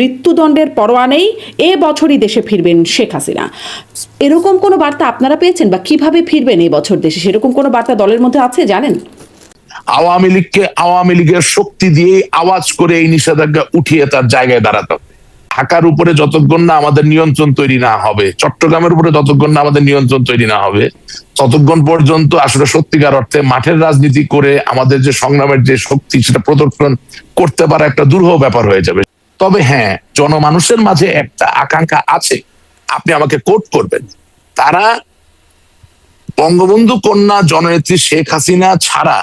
মৃত্যুদণ্ডের পরোয়া নেই, এ বছরই দেশে ফিরবেন শেখ হাসিনা। এরকম কোনো বার্তা আপনারা পেয়েছেন, বা কিভাবে ফিরবেন এই বছর দেশে, সেরকম কোনো বার্তা দলের মধ্যে আছে জানেন? আওয়ামী লীগকে আওয়ামী লীগের শক্তি দিয়ে আওয়াজ করে এই নিষেধাজ্ঞা উঠিয়ে তার জায়গায় দাঁড়াতে হবে। ঢাকার উপরে যতক্ষণ না আমাদের নিয়ন্ত্রণ তৈরি না হবে, চট্টগ্রামের উপরে যতক্ষণ না আমাদের নিয়ন্ত্রণ তৈরি না হবে, ততক্ষণ পর্যন্ত আসলে সত্যিকার অর্থে মাঠের রাজনীতি করে আমাদের যে সংগ্রামের যে শক্তি সেটা প্রদর্শন করতে পারা একটা দুরূহ ব্যাপার হয়ে যাবে। তবে হ্যাঁ, জনমানুষের মাঝে একটা আকাঙ্ক্ষা আছে, আপনি আমাকে কোট করবেন, তারা বঙ্গবন্ধু কন্যা জননেত্রী শেখ হাসিনা ছাড়া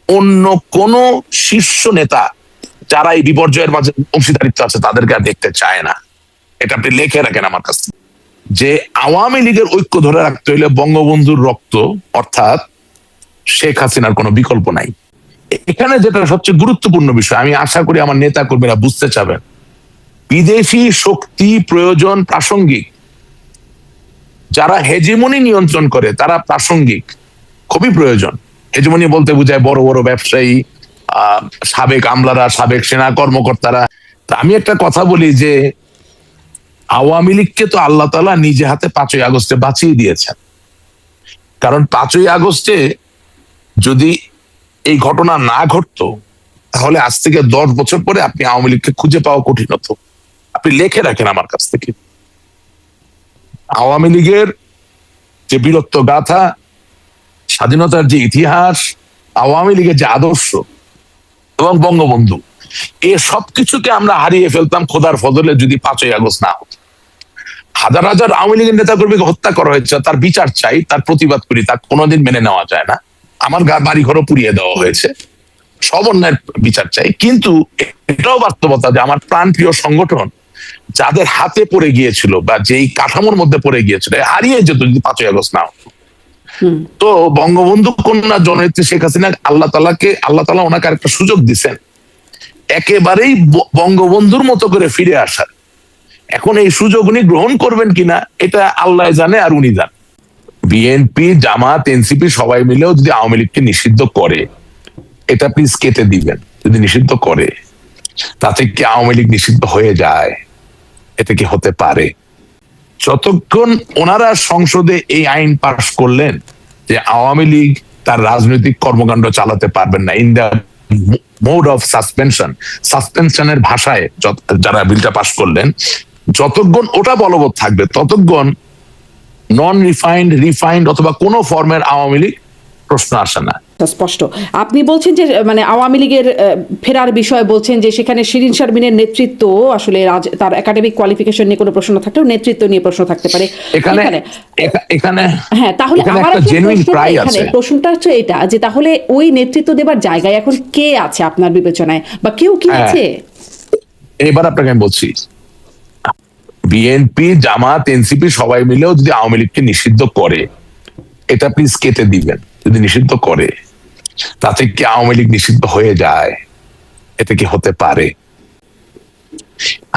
অন্য কোন শীর্ষ নেতা যারা এই বিপর্যয়ের মাঝে অংশীদারিত্ব আছে তাদেরকে আর দেখতে চায় না। এটা আপনি লিখে রাখেন আমার কাছে, যে আওয়ামী লীগের ঐক্য ধরে রাখতে হইলে বঙ্গবন্ধুর রক্ত অর্থাৎ শেখ হাসিনার কোনো বিকল্প নাই। এখানে যেটা সবচেয়ে গুরুত্বপূর্ণ বিষয়, আমি আশা করি আমার নেতা কর্মীরা বুঝতে চাবেন, বিদেশি শক্তি প্রয়োজন প্রাসঙ্গিক, যারা হেজিমনি নিয়ন্ত্রণ করে তারা প্রাসঙ্গিক, খুবই প্রয়োজন। হেজিমনি বলতে বোঝায় বড় বড় ব্যবসায়ী, সাবেক আমলারা, সাবেক সেনা কর্মকর্তারা। আমি একটা কথা বলি যে আওয়ামী লীগকে তো আল্লাহ তাআলা নিজে হাতে 5ই আগস্টে বাঁচিয়ে দিয়েছেন। কারণ 5ই আগস্টে যদি এই ঘটনা না ঘটতো তাহলে আজ থেকে 10 বছর পরে আপনি আওয়ামী লীগকে খুঁজে পাওয়া কঠিন হতো। আপনি লিখে রাখেন আমার কাছ থেকে, আওয়ামী লীগের যে বীরত্ব গাথা, স্বাধীনতার যে ইতিহাস, আওয়ামী লীগের যে আদর্শ এবং বঙ্গবন্ধু, এ সবকিছুকে আমরা হারিয়ে ফেলতাম খোদার ফজলে যদি 5ই আগস্ট না হতো। হাজার হাজার আওয়ামী লীগের নেতা কর্মীকে হত্যা করা হয়েছে, তার বিচার চাই, তার প্রতিবাদ করি, তা কোনোদিন মেনে নেওয়া যায় না। আমার বাড়ি ঘরও পুড়িয়ে দেওয়া হয়েছে, সব অন্যায়ের বিচার চাই। কিন্তু এটাও বাস্তবতা যে আমার প্রাণপ্রিয় সংগঠন যাদের হাতে পড়ে গিয়েছিল বা যেই কাঠামোর মধ্যে পড়ে গিয়েছিল হারিয়ে যেত যদি 5ই আগস্ট না হতো। তো বঙ্গবন্ধু কন্যা জননেত্রী শেখ হাসিনা আল্লাহ তাআলা ওনাকে একটা সুযোগ দিচ্ছেন একেবারেই বঙ্গবন্ধুর মতো করে ফিরে আসার। এখন এই সুযোগ উনি গ্রহণ করবেন কিনা এটা আল্লাহ জানে আর উনি জানেন। বিএনপি, জামাত, এনসিপি সবাই মিলেও যদি আওয়ামী লীগকে নিষিদ্ধ করে, এটা প্লিজ কেটে দিবেন, যদি নিষিদ্ধ করে তাতে কি আওয়ামী লীগ নিষিদ্ধ হয়ে যায়? এটা কি হতে পারে? যতক্ষণ ওনারা সংসদে এই আইন পাশ করলেন যে আওয়ামী লীগ তার রাজনৈতিক কর্মকাণ্ড চালাতে পারবেন না ইন দ্য মোড অফ সাসপেনশনের ভাষায় যারা বিলটা পাশ করলেন, যতক্ষণ ওটা বলবৎ থাকবে ততক্ষণ নন রিফাইন্ড অথবা কোনো ফর্মের আওয়ামী লীগ প্রশ্ন আসে না। স্পষ্ট আপনি বলছেন যে মানে আওয়ামী লীগের ফেরার বিষয়ে বলছেন যে সেখানে শিরিন শারমিনের নেতৃত্ব, আসলে তার একাডেমিক কোয়ালিফিকেশন নিয়ে কোনো প্রশ্ন থাকলেও নেতৃত্ব নিয়ে প্রশ্ন থাকতে পারে এখানে। হ্যাঁ, তাহলে আমার প্রশ্নটা হচ্ছে এটা, যে তাহলে ওই নেতৃত্ব দেবার জায়গায় এখন কে আছে আপনার বিবেচনায়, বা কেউ কি আছে? এবার আপনাকে আমি বলছি, বিএনপি, জামাত, এনসিপি সবাই মিলেও যদি আওয়ামী লীগকে নিষিদ্ধ করে, এটা প্লিজ কেটে দিবেন, যদি নিষিদ্ধ করে তাতে কি আওয়ামী লীগ নিষিদ্ধ হয়ে যায়? এটা কি হতে পারে?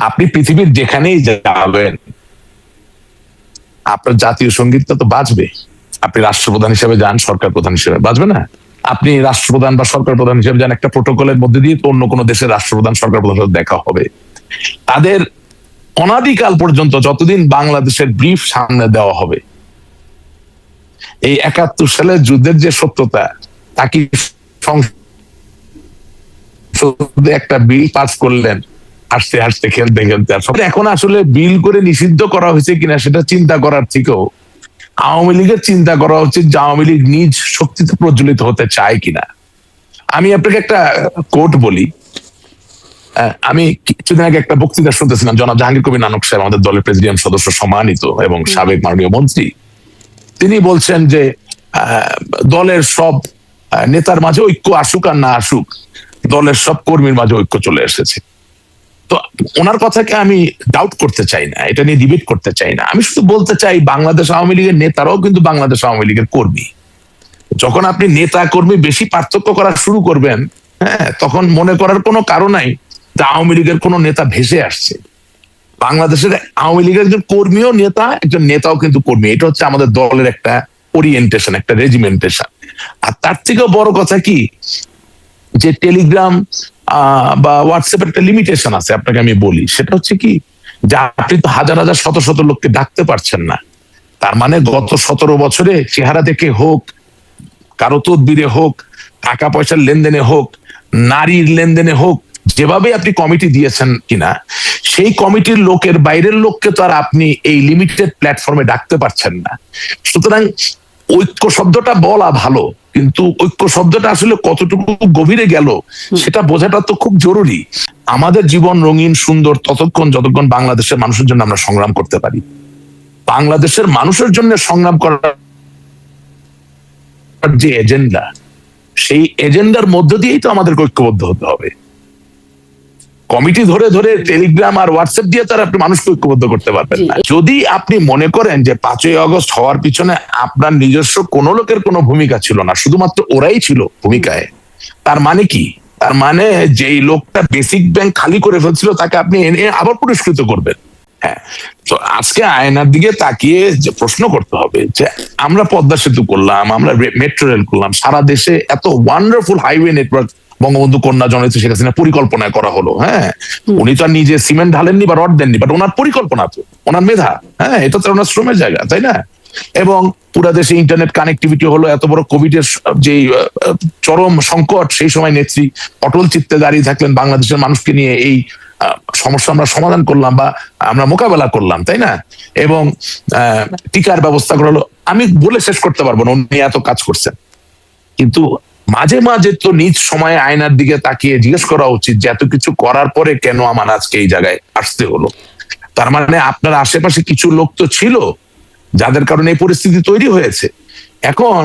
আপনি পৃথিবীর যেখানেই যাবেন আপনার জাতীয় সঙ্গীতটা তো বাজবে। আপনি রাষ্ট্রপ্রধান হিসেবে যান, সরকার প্রধান হিসেবে বাজবে না? আপনি রাষ্ট্রপ্রধান বা সরকার প্রধান হিসেবে যান, একটা প্রোটোকলের মধ্যে দিয়ে তো অন্য কোনো দেশের রাষ্ট্রপ্রধান, সরকার প্রধান সাথে দেখা হবে। তাদের অনাদিকাল পর্যন্ত যতদিন বাংলাদেশের ব্রিফ সামনে দেওয়া হবে, এই 71 সালের যুদ্ধের যে সত্যতা, তাকে একটা বিল পাস করলেন হাসতে হাসতে, খেলতে খেলতে। এখন আসলে বিল করে নিষিদ্ধ করা হয়েছে কিনা সেটা চিন্তা করার থেকেও আওয়ামী লীগের চিন্তা করা উচিত যে আওয়ামী লীগ নিজ শক্তিতে প্রজ্বলিত হতে চায় কিনা। আমি আপনাকে একটা কোট বলি, আমি কিছুদিন আগে একটা বক্তৃতা শুনতেছিলাম, জনাব জাহাঙ্গীর কবির নানক সাহেব, আমাদের দলের প্রেসিডিয়াম সদস্য সম্মানিত এবং সাবেক মাননীয় মন্ত্রী, তিনি বলছেন যে দলের সব নেতার মাঝে ঐক্য আসুক আর না আসুক, দলের সব কর্মীর মাঝে ঐক্য চলে এসেছে। তো ওনার কথাকে আমি ডাউট করতে চাই না, এটা নিয়ে ডিবেট করতে চাই না। আমি শুধু বলতে চাই বাংলাদেশ আওয়ামী লীগের নেতারাও কিন্তু বাংলাদেশ আওয়ামী লীগের কর্মী। যখন আপনি নেতা কর্মী বেশি পার্থক্য করা শুরু করবেন, হ্যাঁ, তখন মনে করার কোনো কারণ নাই যে আওয়ামী লীগের কোনো নেতা ভেসে আসছে। বাংলাদেশের আওয়ামী লীগের একজন কর্মীও নেতা, একজন নেতাও কিন্তু কর্মী। এটা হচ্ছে আমাদের দলের একটা ওরিয়েন্টেশন, একটা রেজিমেন্টেশন। আর তার থেকেও বড় কথা কি, যে টেলিগ্রাম বা হোয়াটসঅ্যাপের একটা লিমিটেশন আছে, আপনাকে আমি বলি, সেটা হচ্ছে কি যে আপনি তো হাজার হাজার শত শত লোককে ডাকতে পারছেন না। তার মানে গত 17 বছরে চেহারা দেখে হোক, কারো তদবিরে হোক, টাকা পয়সার লেনদেনে হোক, নারীর লেনদেনে হোক, যেভাবে আপনি কমিটি দিয়েছেন কিনা, সেই কমিটির লোকের বাইরের লোককে তো আর আপনি এই লিমিটেড প্ল্যাটফর্মে ডাকতে পারছেন না। সুতরাং ঐক্য শব্দটা বলা ভালো, কিন্তু ঐক্য শব্দটা আসলে কতটুকু গভীরে গেল সেটা বোঝাটা তো খুব জরুরি। আমাদের জীবন রঙিন সুন্দর ততক্ষণ যতক্ষণ বাংলাদেশের মানুষের জন্য আমরা সংগ্রাম করতে পারি। বাংলাদেশের মানুষের জন্য সংগ্রাম করার যে এজেন্ডা, সেই এজেন্ডার মধ্য দিয়েই তো আমাদের ঐক্যবদ্ধ হতে হবে। কমিটি ধরে ধরে টেলিগ্রাম আর হোয়াটসঅ্যাপ দিয়ে তার আপনি মানুষকে ঐক্যবদ্ধ করতে পারবেন না। যদি আপনি মনে করেন যে 5ই আগস্ট হওয়ার পিছনে আপনার নিজস্ব কোনো লোকের কোনো ভূমিকা ছিল না, শুধুমাত্র ওরাই ছিল ভূমিকায়, তার মানে কি? তার মানে যেই লোকটা বেসিক ব্যাংক খালি করে ফেলছিল তাকে আপনি এনে আবার পুরস্কৃত করবেন। হ্যাঁ, তো আজকে আয়নার দিকে তাকিয়ে যে প্রশ্ন করতে হবে যে আমরা পদ্মা সেতু করলাম, আমরা মেট্রো রেল করলাম, সারা দেশে এত ওয়ান্ডারফুল হাইওয়ে নেটওয়ার্ক বঙ্গবন্ধু কন্যা জননেত্রী শেখ হাসিনা পরিকল্পনায় করা হলো। হ্যাঁ, উনি তো আর নিজে সিমেন্ট ঢালেননি বা রড দেননি, বাট ওনার পরিকল্পনা তো, ওনার মেধা, হ্যাঁ, এটা তো ওনার শ্রমের জায়গা, তাই না? এবং পুরা দেশে ইন্টারনেট কানেক্টিভিটি হলো। এত বড় কোভিড এর যে চরম সংকট, সেই সময় নেত্রী অটল চিত্তে দাঁড়িয়ে থাকলেন, বাংলাদেশের মানুষকে নিয়ে এই সমস্যা আমরা সমাধান করলাম বা আমরা মোকাবেলা করলাম, তাই না? এবং টিকার ব্যবস্থা করা হলো। আমি বলে শেষ করতে পারবো না উনি এত কাজ করছেন, কিন্তু মাঝে মাঝে তো নিজ সময়ে আয়নার দিকে তাকিয়ে জিজ্ঞেস করা উচিত যে এত কিছু করার পরে কেন আমার আজকে এই জায়গায় আসতে হলো। তার মানে আপনার আশেপাশে কিছু লোক তো ছিল যাদের কারণে এই পরিস্থিতি তৈরি হয়েছে। এখন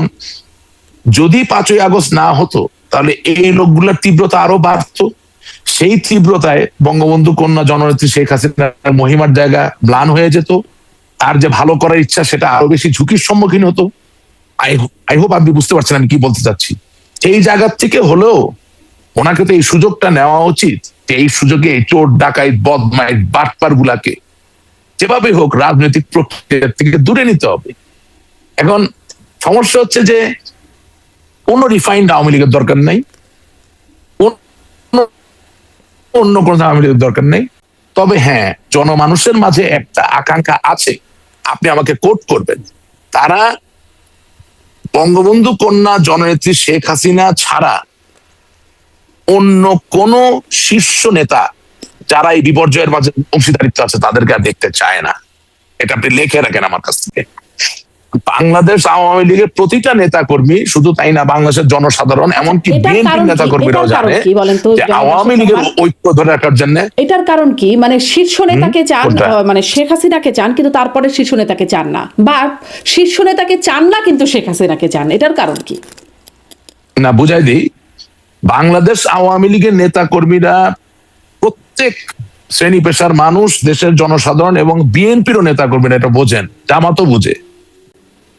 যদি 5ই আগস্ট না হতো তাহলে এই লোকগুলোর তীব্রতা আরো বাড়তো। সেই তীব্রতায় বঙ্গবন্ধু কন্যা জননেত্রী শেখ হাসিনার মহিমার জায়গা ম্লান হয়ে যেত। তার যে ভালো করার ইচ্ছা সেটা আরো বেশি ঝুঁকির সম্মুখীন হতো। আই হোপ আপনি বুঝতে পারছেন আমি কি বলতে চাচ্ছি। এই জায়গা থেকে হলেও ওনাকে তো এই সুযোগটা নেওয়া উচিত, যে এই সুযোগে চোর ডাকাইত বদমাইত বাটপার গুলাকে যেভাবে হোক রাজনৈতিক প্রক্রিয়া থেকে দূরে নিতে হবে। এখন সমস্যা হচ্ছে যে কোন রিফাইন্ড আওয়ামী লীগের দরকার নাই, অন্য কোন আওয়ামী লীগের দরকার নেই। তবে হ্যাঁ, জনমানুষের মাঝে একটা আকাঙ্ক্ষা আছে, আপনি আমাকে কোট করবেন, তারা বঙ্গবন্ধু কন্যা জননেত্রী শেখ হাসিনা ছাড়া অন্য কোন শীর্ষ নেতা যারা এই বিপর্যয়ের মাঝে অংশীদারিত্ব আছে তাদেরকে আর দেখতে চায় না। এটা আপনি লিখে রাখেন আমার কাছ থেকে। বাংলাদেশ আওয়ামী লীগের প্রতিটা নেতা কর্মী, শুধু তাই না, বাংলাদেশের জনসাধারণ, এমনকি বিএনপি নেতা কর্মীরাও জানে যে আওয়ামী লীগের ঐক্য ধরে রাখার জন্য। এটার কারণ কি? মানে শীর্ষ নেতাকে চান, মানে শেখ হাসিনাকে চান, কিন্তু তারপরে শীর্ষ নেতাকে চান না, বা শীর্ষ নেতাকে চান না কিন্তু শেখ হাসিনাকে চান, এটার কারণ কি? না, বুঝাই দিই। বাংলাদেশ আওয়ামী লীগের নেতা কর্মীরা প্রত্যেক শ্রেণী পেশার মানুষ, দেশের জনসাধারণ এবং বিএনপিরও নেতা কর্মীরা এটা বোঝেন, জামাতও বুঝে,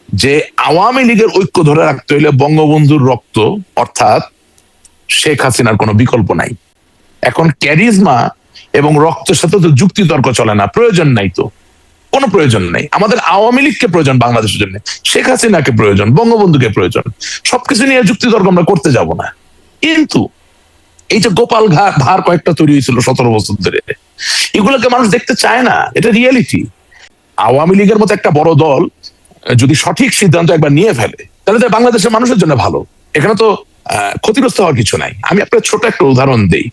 যে আওয়ামী লীগের ঐক্য ধরে রাখতে হইলে বঙ্গবন্ধুর রক্ত অর্থাৎ শেখ হাসিনার কোনো বিকল্প নাই। এখন ক্যারিজমা এবং রক্তের সাথে তো যুক্তি তর্ক চলে না, প্রয়োজন নাই, তো কোনো প্রয়োজন নাই। আমাদের আওয়ামী লীগকে প্রয়োজন বাংলাদেশের জন্য, শেখ হাসিনাকে প্রয়োজন, বঙ্গবন্ধুকে প্রয়োজন। সবকিছু নিয়ে যুক্তি তর্ক আমরা করতে যাব না। কিন্তু এই যে গোপাল ভার কয়েকটা তৈরি হয়েছিল 17 বছর ধরে, এগুলোকে মানুষ দেখতে চায় না, এটা রিয়েলিটি। আওয়ামী লীগের মতো একটা বড় দল যদি সঠিক সিদ্ধান্ত একবার নিয়ে ফেলে তাহলে তো বাংলাদেশের মানুষের জন্য ভালো। এখানে তো ক্ষতিগ্রস্ত হওয়ার কিছু নাই। আমি আপনার ছোট একটা উদাহরণ দেই।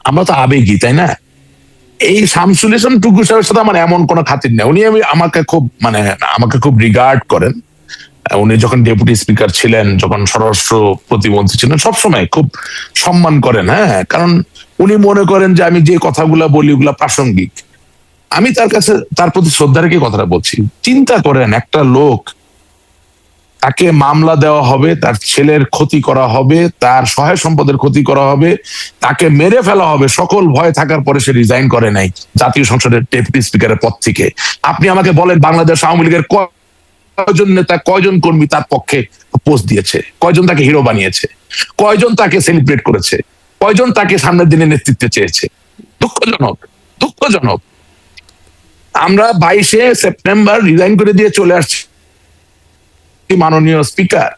আমরা তো আবেগী, তাই না? এই শামসুল ইসলাম টুকু সাহেবের সাথে আমার এমন কোনো খাতির নেই। উনি আমাকে খুব রিগার্ড করেন। উনি যখন ডেপুটি স্পিকার ছিলেন, যখন স্বরাষ্ট্র প্রতিমন্ত্রী ছিলেন, সবসময় খুব সম্মান করেন। হ্যাঁ, কারণ উনি মনে করেন যে আমি যে কথাগুলা বলি ওগুলা প্রাসঙ্গিক। আমি তার প্রতি শ্রদ্ধা রেখে কথাটা বলছি। চিন্তা করেন, একটা লোক, তাকে মামলা দেওয়া হবে, তার ছেলের ক্ষতি করা হবে, তার সহায় সম্পদের ক্ষতি করা হবে, তাকে মেরে ফেলা হবে, সকল ভয় থাকার পরে সে রিজাইন করে নাই জাতীয় সংসদের ডেপুটি স্পিকারের পদ থেকে। আপনি আমাকে বলেন বাংলাদেশ আওয়ামী লীগের কয়জন নেতা, কয়জন কর্মী তার পক্ষে পোস্ট দিয়েছে, কয়জন তাকে হিরো বানিয়েছে, কয়জন তাকে সেলিব্রেট করেছে, কয়জন তাকে সামনের দিনে নেতৃত্বে চেয়েছে? দুঃখজনক, দুঃখজনক। আমরা 22শে সেপ্টেম্বর রিজাইন করে দিয়ে চলে আসছি মাননীয় স্পিকার।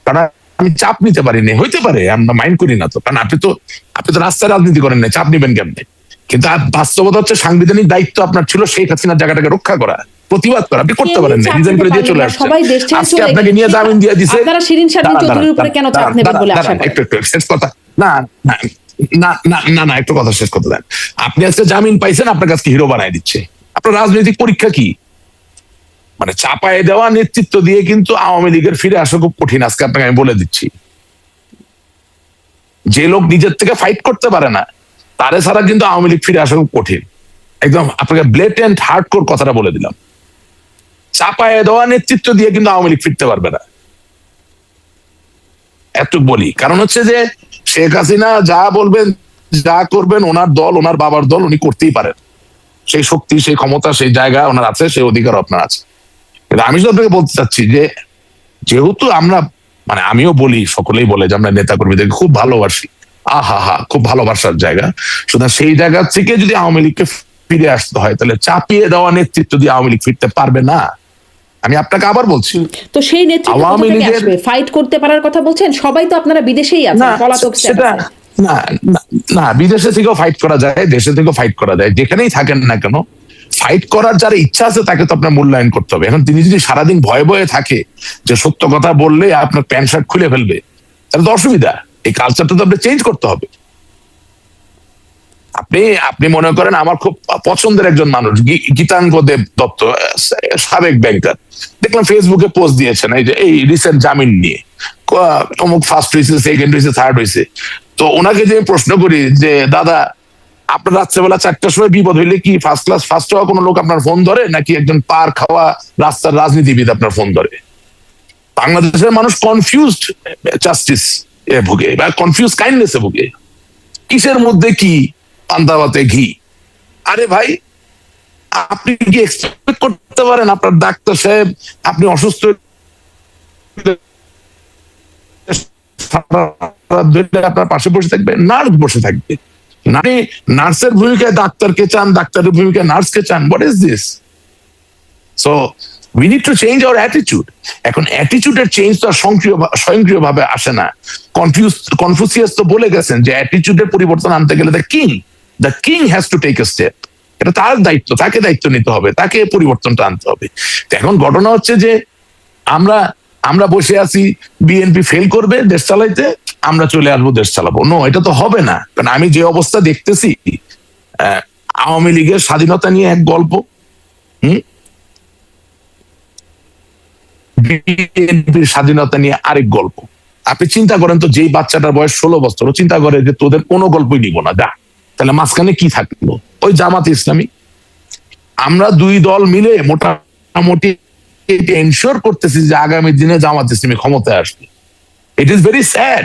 তারা আমি চাপ নিতে পারি না, হইতে পারে, আমরা মাইন্ড করি না তো, কারণ আপনি তো রাস্তায় রাজনীতি করেন না, চাপ নিবেন কেমনে? কিন্তু বাস্তবতা হচ্ছে সাংবিধানিক দায়িত্ব আপনার ছিল শেখ হাসিনার জায়গাটাকে রক্ষা করা, প্রতিবাদ করা, আপনি করতে পারেন না, রিজাইন করে দিয়ে চলে আসছেন। সবাই দেশ ছেড়ে আজকে চলে আপনাকে নিয়ে জামিন দিয়ে দিছে, আপনারা শিরিন শারমিন চৌধুরীর উপরে কেন চাপ নেবেন বলে আশা করেন? একটু শেষ কথা, না না না না না না একটু কথা শেষ করতে দেন। আপনি আজকে জামিন পাইছেন, আপনার কাছে হিরো বানায় দিচ্ছে। আপনার রাজনৈতিক পরীক্ষা কি? মানে চাপায়ে দেওয়া নেতৃত্ব দিয়ে কিন্তু আওয়ামী লীগের ফিরে আসা খুব কঠিন, আজকে আপনাকে আমি বলে দিচ্ছি। যে লোক নিজের থেকে ফাইট করতে পারে না, তারে ছাড়া কিন্তু আওয়ামী লীগ ফিরে আসা খুব কঠিন। একদম আপনাকে ব্লেটেন্ট হার্ডকোর কথাটা বলে দিলাম। চাপায়ে দেওয়া নেতৃত্ব দিয়ে কিন্তু আওয়ামী লীগ ফিরতে পারবে না, এতটুকু বলি। কারণ হচ্ছে যে শেখ হাসিনা যা বলবেন, যা করবেন, ওনার দল, ওনার বাবার দল উনি করতেই পারেন। সেই শক্তি, সেই ক্ষমতা, সেই জায়গা ওনার আছে, সেই অধিকার আপনার আছে। কিন্তু আমি শুধু আপনাকে বলতে চাচ্ছি যে যেহেতু আমরা, মানে আমিও বলি, সকলেই বলে যে আমরা নেতা কর্মীদেরকে খুব ভালোবাসি, খুব ভালোবাসার জায়গা, সুতরাং সেই জায়গা থেকে যদি আওয়ামী লীগকে ফিরে আসতে হয়, তাহলে চাপিয়ে দেওয়া নেতৃত্ব দিয়ে আওয়ামী লীগ ফিরতে পারবে না। আমি আপনাকে আবার বলছি, তো সেই নেতৃত্ব কোথা থেকে আসবে? ফাইট করতে পারার কথা বলছেন, সবাই তো আপনারা বিদেশেই আছেন, পলাতক স্ট্যাটাসে। না না না, বিদেশে থেকেও ফাইট করা যায়, দেশে থেকেও ফাইট করা যায়, যেখানেই থাকেন না কেন ফাইট করার যার ইচ্ছা আছে তাকে তো আপনার মূল্যায়ন করতে হবে। এখন তিনি যদি সারাদিন ভয়ে ভয়ে থাকে যে সত্য কথা বললে আপনার প্যান্ট শার্ট খুলে ফেলবে, তাহলে তো অসুবিধা। এই কালচারটা তো আপনি চেঞ্জ করতে হবে। আপনি মনে করেন আমার খুব পছন্দের একজন মানুষ গীতাঙ্গ দেব দত্ত, সাবেক ব্যাংকার, দেখলাম ফেসবুকে পোস্ট দিয়েছেন এই যে এই রিসেন্ট জামিন নিয়ে, অমুক ফার্স্ট হয়েছে, সেকেন্ড হয়েছে, থার্ড হয়েছে। তো ওনাকে যে প্রশ্ন করি যে দাদা, আপনার রাত্রেবেলা 4টার সময় বিপদ হইলে কি ফার্স্ট ক্লাস ফার্স্ট হওয়া কোনো লোক আপনার ফোন ধরে, নাকি একজন পার খাওয়া রাস্তার রাজনীতিবিদ আপনার ফোন ধরে? বাংলাদেশের মানুষ কনফিউজড জাস্টিস এ ভুগে, বা কনফিউজ কাইন্ডনেস এ ভুগে। কিসের মধ্যে কি পান্তাভাতে ঘি? আরে ভাই, আপনি কি এক্সপেক্ট করতে পারেন আপনার ডাক্তার সাহেব, আপনি অসুস্থ আপনার পাশে বসে থাকবে? নার্স বসে থাকবে। নার্সের ভূমিকায় ডাক্তারকে চান, ডাক্তারের ভূমিকায় নার্সকে চান। What is this? So we need to change our attitude. এখন অ্যাটিটিউডের চেঞ্জ তো স্বয়ংক্রিয় ভাবে আসে না। কনফুসিয়াস তো বলে গেছেন যে অ্যাটিটিউডের পরিবর্তন আনতে গেলে the king has to take a step. এটা তার দায়িত্ব, তাকে দায়িত্ব নিতে হবে, তাকে পরিবর্তনটা আনতে হবে। এখন ঘটনা হচ্ছে যে আমরা বসে আছি, বিএনপি ফেল করবে দেশ চালাইতে, আমরা চলে আসবো দেশ চালাবো। নো, এটা তো হবে না। কারণ আমি যে অবস্থা দেখতেছি, আওয়ামী লীগের স্বাধীনতা নিয়ে এক গল্প, বিএনপির স্বাধীনতা নিয়ে আরেক গল্প। আপনি চিন্তা করেন তো, যেই বাচ্চাটার বয়স 16 বছর, ও চিন্তা করে যে তোদের কোনো গল্পই নিব না, যা। তাহলে মাঝখানে কি থাকলো? ওই জামাত ইসলামী। আমরা দুই দল মিলে মোটামুটি এনশিওর করতেছি যে আগামী দিনে জামাত ইসলামী ক্ষমতায় আসবে। It is very sad.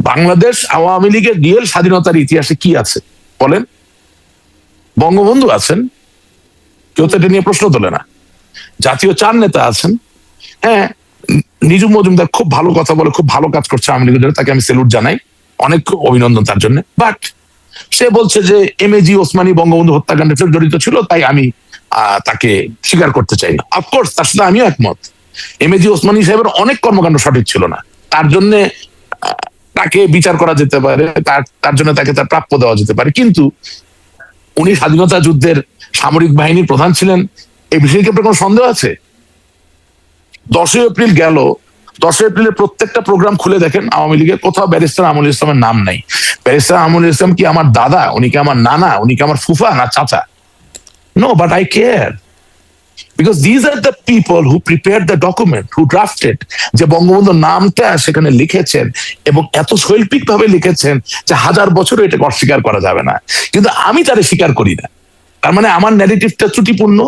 Bangladesh Awami লীগের রিয়েল স্বাধীনতার ইতিহাসে কি আছে বলেন? বঙ্গবন্ধু আছেন, কেউ তো এটা নিয়ে প্রশ্ন তোলে না। জাতীয় 4 নেতা আছেন। হ্যাঁ, নিজুম মজুমদার খুব ভালো কথা বলে, খুব ভালো কাজ করছে আওয়ামী লীগের জন্য, তাকে আমি স্যালুট জানাই, অনেক অভিনন্দন তার জন্য। বাট সে বলছে যে এমএজি ওসমানী বঙ্গবন্ধু হত্যাকাণ্ডে জড়িত ছিল, তাই আমি তাকে স্বীকার করতে চাই না। অফকোর্স তার সাথে আমিও একমত। এমএজি ওসমানী সাহেবের অনেক কর্মকাণ্ড সঠিক ছিল না, তার জন্য তাকে বিচার করা যেতে পারে, তার জন্য তাকে তার প্রাপ্য দেওয়া যেতে পারে। কিন্তু উনি স্বাধীনতা যুদ্ধের সামরিক বাহিনীর প্রধান ছিলেন, এই বিষয়ে কি আপনার কোনো সন্দেহ আছে? 10ই এপ্রিল গেল, 10 এপ্রিলের প্রত্যেকটা প্রোগ্রাম খুলে দেখেন আওয়ামী লীগের, কোথাও ব্যারিস্টার আমুল ইসলামের নাম নাই। ব্যারিস্টার আমুল ইসলাম কি আমার দাদা? উনি কি আমার নানা? উনি কি আমার ফুফা না চাচা? No, but I care, because these are the people who prepare the document, who drafted, যে বঙ্গবন্ধুর নামটা সেখানে লিখেছেন, এবং এত শৈল্পিক ভাবে লিখেছেন যে 1000 বছরও এটাকে অস্বীকার করা যাবে না। কিন্তু আমি তারে স্বীকার করি না। তার মানে আমার ন্যারেটিভটা ত্রুটিপূর্ণ।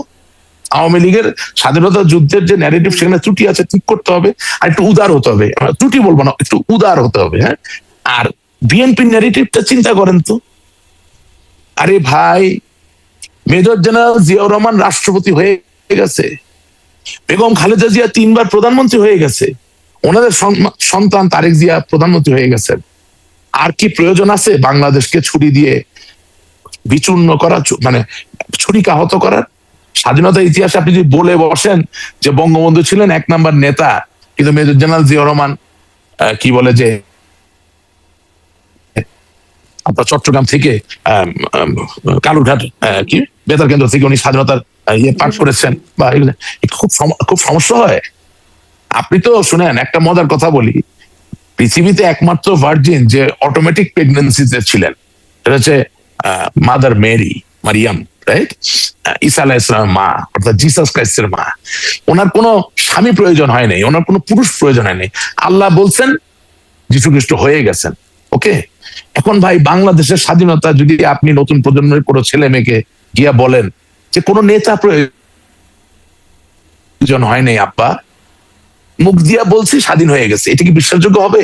আওয়ামী লীগের স্বাধীনতা যুদ্ধের যে ন্যারেটিভ, সেখানে ত্রুটি আছে, ঠিক করতে হবে, আর একটু উদার হতে হবে। ত্রুটি বলবো না, একটু উদার হতে হবে। হ্যাঁ, আর বিএনপির ন্যারেটিভটা চিন্তা করেন তো। আরে ভাই, মেজর জেনারেল জিয়াউর রহমান রাষ্ট্রপতি হয়ে গেছে, বেগম খালেদা জিয়া 3বার প্রধানমন্ত্রী হয়ে গেছে, ওনাদের সন্তান তারেক জিয়া প্রধানমন্ত্রী হয়ে গেছেন। আর কি প্রয়োজন আছে বাংলাদেশকে ছুরি দিয়ে বিচূর্ণ করা, মানে ছুরিকাহত করার? স্বাধীনতার ইতিহাসে আপনি যদি বলে বসেন যে বঙ্গবন্ধু ছিলেন 1 নম্বর নেতা, কিন্তু মেজর জেনারেল জিয়াউর রহমান কি বলে যে আপনার চট্টগ্রাম থেকে কালুরঘাট কি বেতার কেন্দ্র থেকে উনি স্বাধীনতার ইয়ে পাঠ করেছেন বা এগুলো খুব সমস্যা হয়। আপনি তো শুনেন, একটা মজার কথা বলি, পৃথিবীতে একমাত্র ভার্জিন যে অটোমেটিক প্রেগনেন্সিতে ছিলেন সেটা হচ্ছে মাদার মেরি, মারিয়াম, রাইট? ঈসা আলাইহিস সালামের মা, অর্থাৎ জিসাস ক্রাইস্টের মা। ওনার কোনো স্বামী প্রয়োজন হয় নাই, ওনার কোনো পুরুষ প্রয়োজন হয় নাই। আল্লাহ বলছেন, যীশু খ্রিস্ট হয়ে গেছেন। ওকে, এখন ভাই বাংলাদেশের স্বাধীনতা যদি আপনি নতুন প্রজন্মের কোনো ছেলে মেয়েকে গিয়া বলেন যে কোনো নেতা প্রয়োজন হয় নাই আব্বা, মুখ দিয়া বলছি স্বাধীন হয়ে গেছে, এটা কি বিশ্বাসযোগ্য হবে?